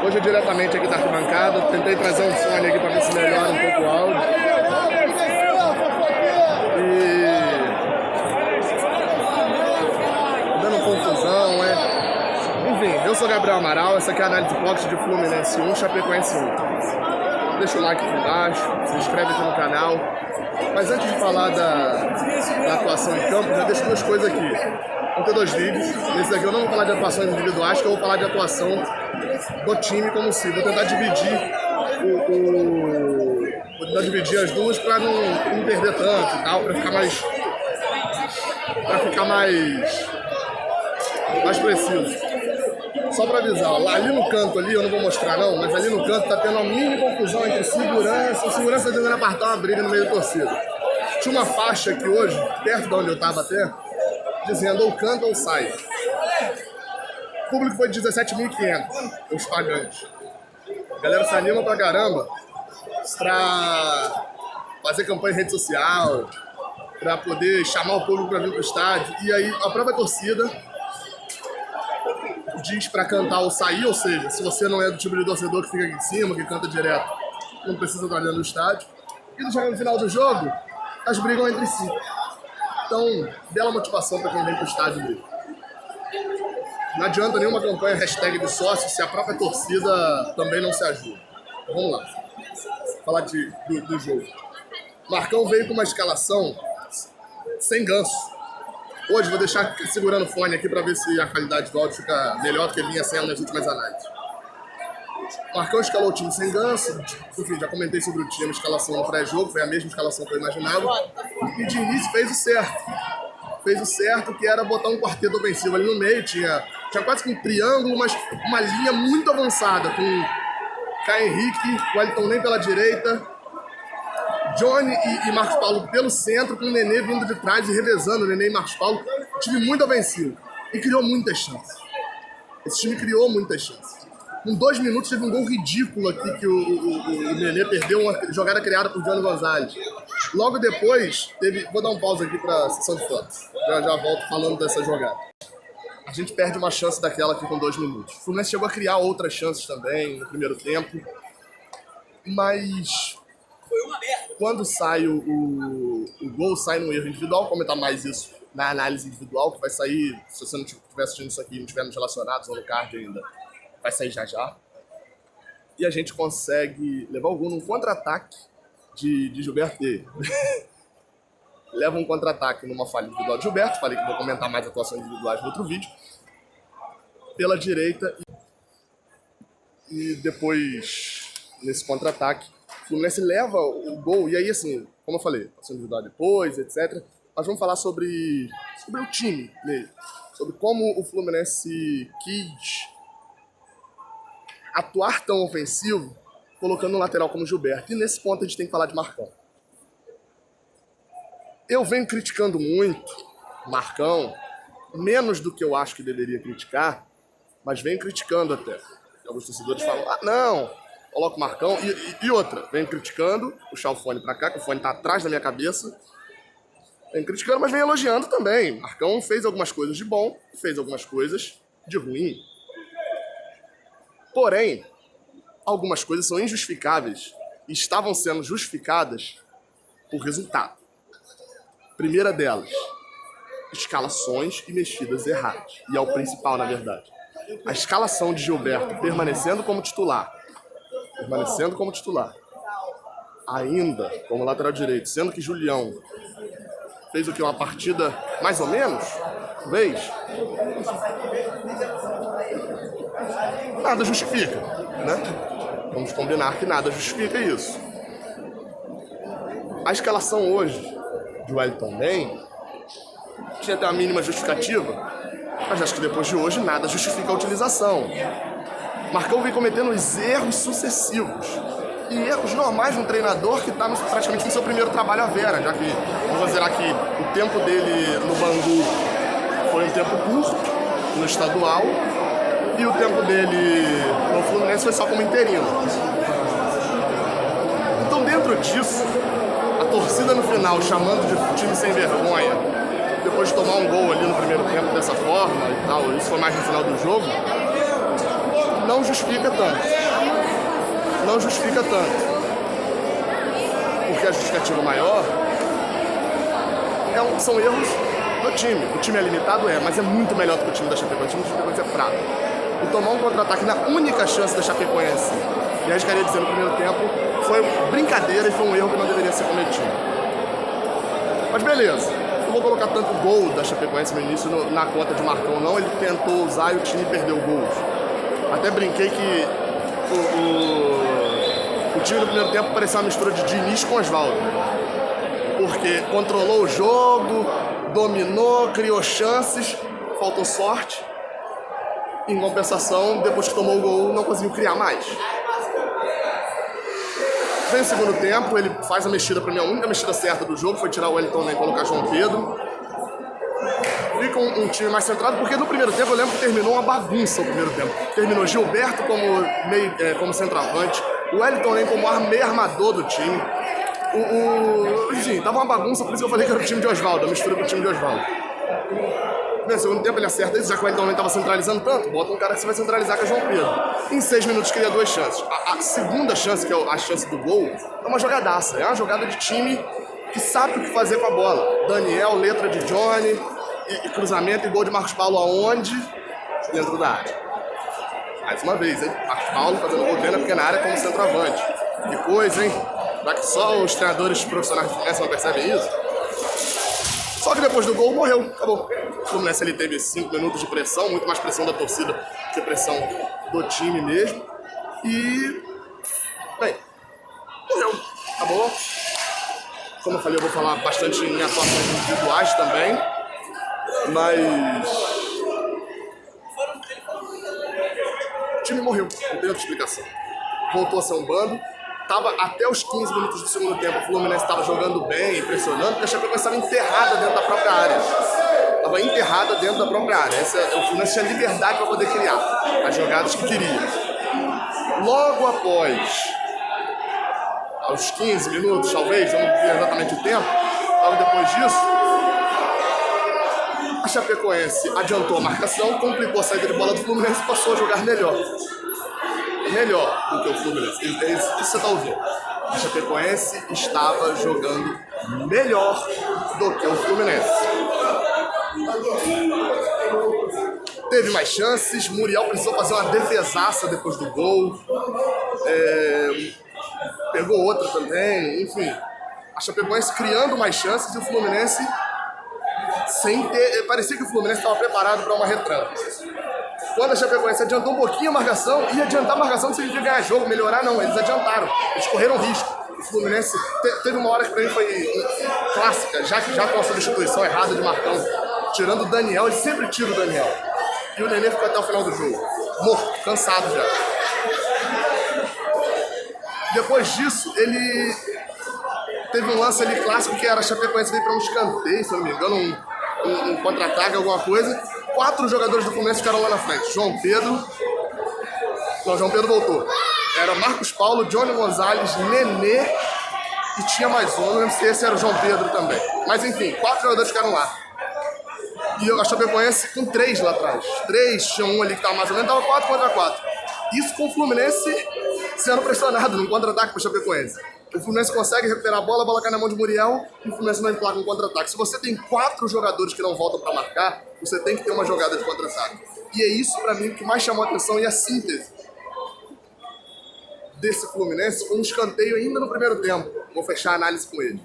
Hoje é diretamente aqui da arquibancada. Tentei trazer um fone aqui para ver se melhora um pouco o áudio. E dando confusão, né? Enfim, eu sou Gabriel Amaral, essa aqui é a análise box de Fluminense 1, Chapecoense 1. Deixa o like aqui embaixo, se inscreve aqui no canal. Mas antes de falar da atuação em campo, já deixo duas coisas aqui. Vou ter dois vídeos. Nesse daqui eu não vou falar de atuações individuais, que eu vou falar de atuação do time como se. Vou tentar dividir vou tentar dividir as duas para não perder tanto e tal, para ficar mais preciso. Só para avisar, ali no canto ali, eu não vou mostrar não, mas ali no canto tá tendo uma mini confusão entre segurança. O segurança tentando apartar uma briga no meio da torcida. Tinha uma faixa aqui hoje, perto de onde eu tava até, dizendo ou canta ou sai. O público foi de 17.500, os pagantes. A galera se anima pra caramba pra fazer campanha em rede social, pra poder chamar o público pra vir pro estádio. E aí a própria torcida diz pra cantar ou sair, ou seja, se você não é do tipo de torcedor que fica aqui em cima, que canta direto, não precisa estar dentro do estádio. E já no final do jogo, as brigam entre si. Então, bela motivação para quem vem pro estádio mesmo. Não adianta nenhuma campanha hashtag de sócio se a própria torcida também não se ajuda. Vamos lá. Falar do jogo. Marcão veio com uma escalação sem Ganso. Hoje vou deixar segurando o fone aqui para ver se a qualidade do áudio fica melhor do que vinha sendo nas últimas análises. Marcão escalou o time sem Ganso. Enfim, já comentei sobre o time, a escalação no pré-jogo, foi a mesma escalação que eu imaginava. E de início fez o certo. Fez o certo, que era botar um quarteto ofensivo ali no meio. Tinha quase que um triângulo, mas uma linha muito avançada, com Caio Henrique, Wellington nem pela direita, Johnny e Marcos Paulo pelo centro, com o Nenê vindo de trás e revezando o Nenê e Marcos Paulo. Um time muito ofensivo. E criou muitas chances. Esse time criou muitas chances. Com 2 minutos teve um gol ridículo aqui que o Nenê perdeu, uma jogada criada por Johnny Gonzalez. Logo depois, vou dar um pause aqui para a sessão de fotos. Já volto falando dessa jogada. A gente perde uma chance daquela aqui com 2 minutos. O Fluminense chegou a criar outras chances também no primeiro tempo. Mas quando sai o gol, sai no erro individual. Vou comentar mais isso na análise individual, que vai sair, se você não estiver assistindo isso aqui e não estiver nos relacionados ou no card ainda, vai sair já. E a gente consegue levar o gol num contra-ataque de Gilberto. Leva um contra-ataque numa falha individual de Gilberto. Falei que vou comentar mais atuações individuais no outro vídeo. Pela direita. E depois, nesse contra-ataque, o Fluminense leva o gol. E aí, assim, como eu falei, atuação individual depois, etc. Nós vamos falar sobre o time mesmo. Sobre como o Fluminense quis atuar tão ofensivo, colocando um lateral como Gilberto. E nesse ponto a gente tem que falar de Marcão. Eu venho criticando muito Marcão, menos do que eu acho que deveria criticar, mas venho criticando até. Alguns torcedores falam, não, coloca o Marcão. E outra, venho criticando, puxar o fone pra cá, que o fone tá atrás da minha cabeça. Venho criticando, mas venho elogiando também. Marcão fez algumas coisas de bom, fez algumas coisas de ruim. Porém, algumas coisas são injustificáveis e estavam sendo justificadas por resultado. Primeira delas, escalações e mexidas erradas. E é o principal, na verdade. A escalação de Gilberto permanecendo como titular. Ainda como lateral direito, sendo que Julião fez o que? Uma partida mais ou menos? Talvez. Nada justifica, né? Vamos combinar que nada justifica isso. A escalação hoje de Wellington nem tinha até a mínima justificativa, mas acho que depois de hoje nada justifica a utilização. Marcão vem cometendo os erros sucessivos e erros normais de um treinador que está praticamente no seu primeiro trabalho à Vera, já que, vamos dizer aqui, o tempo dele no Bangu foi um tempo curto, no estadual, e o tempo dele no Fluminense foi só como interino. Então, dentro disso, a torcida no final chamando de time sem vergonha, depois de tomar um gol ali no primeiro tempo dessa forma e tal, isso foi mais no final do jogo, não justifica tanto. Não justifica tanto. Porque a justificativa maior são erros do time. O time é limitado, mas é muito melhor do que o time da Chapecoense. O time da Chapecoense é fraco. E tomar um contra-ataque na única chance da Chapecoense, e arriscaria dizer no primeiro tempo, foi brincadeira e foi um erro que não deveria ser cometido. Mas beleza. Não vou colocar tanto gol da Chapecoense no início na conta de Marcão, não. Ele tentou usar e o time perdeu gols. Até brinquei que o time no primeiro tempo parecia uma mistura de Diniz com Osvaldo. Porque controlou o jogo, dominou, criou chances, faltou sorte. Em compensação, depois que tomou o gol, não conseguiu criar mais. Vem o segundo tempo, ele faz a mexida, para mim a única mexida certa do jogo foi tirar o Wellington e colocar João Pedro. Fica um time mais centrado, porque no primeiro tempo eu lembro que terminou uma bagunça o primeiro tempo. Terminou Gilberto como centroavante, o Wellington como meio armador do time. Enfim, tava uma bagunça, por isso que eu falei que era o time de Osvaldo, a mistura com o time de Osvaldo. No segundo tempo ele acerta isso, já que o Wellington estava centralizando tanto, bota um cara que você vai centralizar que é João Pedro. Em 6 minutos cria 2 chances. A segunda chance, que é a chance do gol, é uma jogadaça. É uma jogada de time que sabe o que fazer com a bola. Daniel, letra de Johnny, e cruzamento e gol de Marcos Paulo aonde? Dentro da área. Mais uma vez, hein? Marcos Paulo fazendo gol dentro da pequena área como centroavante. Que coisa, hein? Será que só os treinadores profissionais de Fluminense não percebem isso? Só que depois do gol, morreu. Acabou. O Fluminense ele teve 5 minutos de pressão, muito mais pressão da torcida que pressão do time mesmo. E... bem, morreu. Acabou. Como eu falei, eu vou falar bastante em atuações individuais também. Mas... o time morreu. Não tem outra explicação. Voltou a ser um bando. Tava até os 15 minutos do segundo tempo, o Fluminense estava jogando bem, impressionando, porque a Chapecoense estava enterrada dentro da própria área. Estava enterrada dentro da própria área. O Fluminense tinha liberdade para poder criar as jogadas que queria. Logo após, aos 15 minutos, talvez, eu não vi exatamente o tempo, logo depois disso, a Chapecoense adiantou a marcação, complicou a saída de bola do Fluminense e passou a jogar melhor do que o Fluminense. Isso você está ouvindo. A Chapecoense estava jogando melhor do que o Fluminense. Teve mais chances, Muriel precisou fazer uma defesaça depois do gol. Pegou outra também, enfim. A Chapecoense criando mais chances e o Fluminense sem ter... parecia que o Fluminense estava preparado para uma retranca. Quando a Chapecoense adiantou um pouquinho a marcação, e adiantar a marcação não significa ganhar jogo, melhorar não, eles adiantaram, eles correram risco. O Fluminense teve uma hora que pra mim foi clássica, já com a substituição errada de Marcão, tirando o Daniel, ele sempre tira o Daniel. E o Nenê ficou até o final do jogo, morto, cansado já. Depois disso, ele teve um lance ali clássico que era a Chapecoense veio pra um escanteio, se eu não me engano, um contra-ataque, alguma coisa. 4 jogadores do Fluminense ficaram lá na frente. João Pedro voltou. Era Marcos Paulo, Johnny Gonzalez, Nenê e tinha mais um. Não lembro se esse era o João Pedro também. Mas enfim, 4 jogadores ficaram lá. E a Chapecoense com 3 lá atrás. 3, tinha um ali que estava mais ou menos, estava 4 contra 4. Isso com o Fluminense sendo pressionado num contra-ataque para o Chapecoense. O Fluminense consegue recuperar a bola cai na mão de Muriel e o Fluminense não emplaca um contra-ataque. Se você tem 4 jogadores que não voltam para marcar, você tem que ter uma jogada de contra-ataque. E é isso, para mim, que mais chamou a atenção e a síntese desse Fluminense foi um escanteio ainda no primeiro tempo. Vou fechar a análise com ele.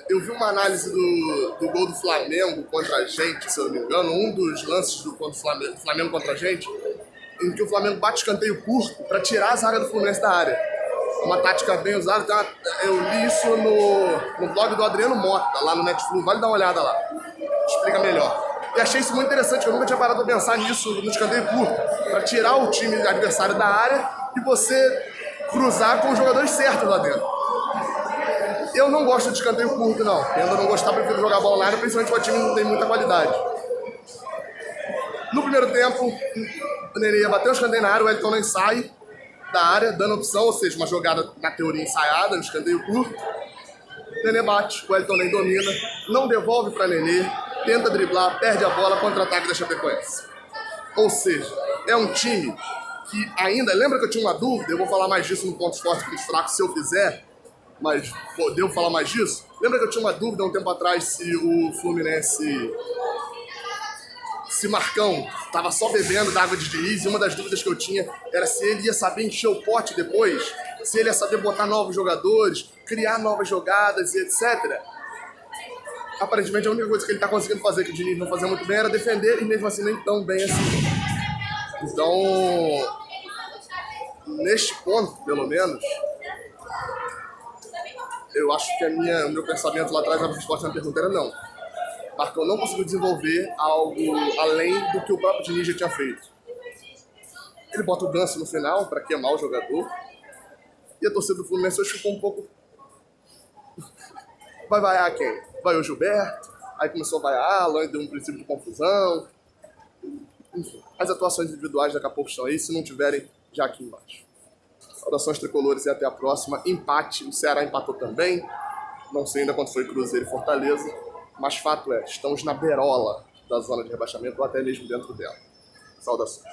Eu vi uma análise do gol do Flamengo contra a gente, se eu não me engano, um dos lances do Flamengo contra a gente, em que o Flamengo bate escanteio curto para tirar a zaga do Fluminense da área. Uma tática bem usada, então eu li isso no blog do Adriano Mota, lá no Netflix, vale dar uma olhada lá, explica melhor. E achei isso muito interessante, eu nunca tinha parado para pensar nisso no escanteio curto, para tirar o time adversário da área e você cruzar com os jogadores certos lá dentro. Eu não gosto de escanteio curto, não. Tendo a não gostar, prefiro jogar bola na área, principalmente para o time que não tem muita qualidade. No primeiro tempo, o Nenê bateu o escanteio na área, o Wellington nem sai da área, dando opção, ou seja, uma jogada na teoria ensaiada, no escanteio curto. Nenê bate, o Wellington nem domina, não devolve para Nenê, tenta driblar, perde a bola, contra-ataque da Chapecoense. Ou seja, é um time que ainda... Lembra que eu tinha uma dúvida? Eu vou falar mais disso no ponto forte e ponto fraco se eu fizer, mas devo falar mais disso? Lembra que eu tinha uma dúvida um tempo atrás se o Fluminense... Se Marcão tava só bebendo da água de Diniz, e uma das dúvidas que eu tinha era se ele ia saber encher o pote depois, se ele ia saber botar novos jogadores, criar novas jogadas e etc. Aparentemente a única coisa que ele tá conseguindo fazer que o Diniz não fazia muito bem era defender, e mesmo assim nem tão bem assim. Então, neste ponto, pelo menos, eu acho que o meu pensamento lá atrás, a resposta na pergunta era não. Marcão não conseguiu desenvolver algo além do que o próprio Diniz já tinha feito. Ele bota o Ganso no final para queimar o jogador. E a torcida do Fluminense hoje ficou um pouco... Vai vaiar quem? Vai o Gilberto. Aí começou a vaiar, Alan, deu um princípio de confusão. Enfim, as atuações individuais daqui a pouco estão aí, se não tiverem, já aqui embaixo. Saudações tricolores e até a próxima. Empate, o Ceará empatou também. Não sei ainda quanto foi Cruzeiro e Fortaleza. Mas fato é, estamos na berola da zona de rebaixamento ou até mesmo dentro dela. Saudações.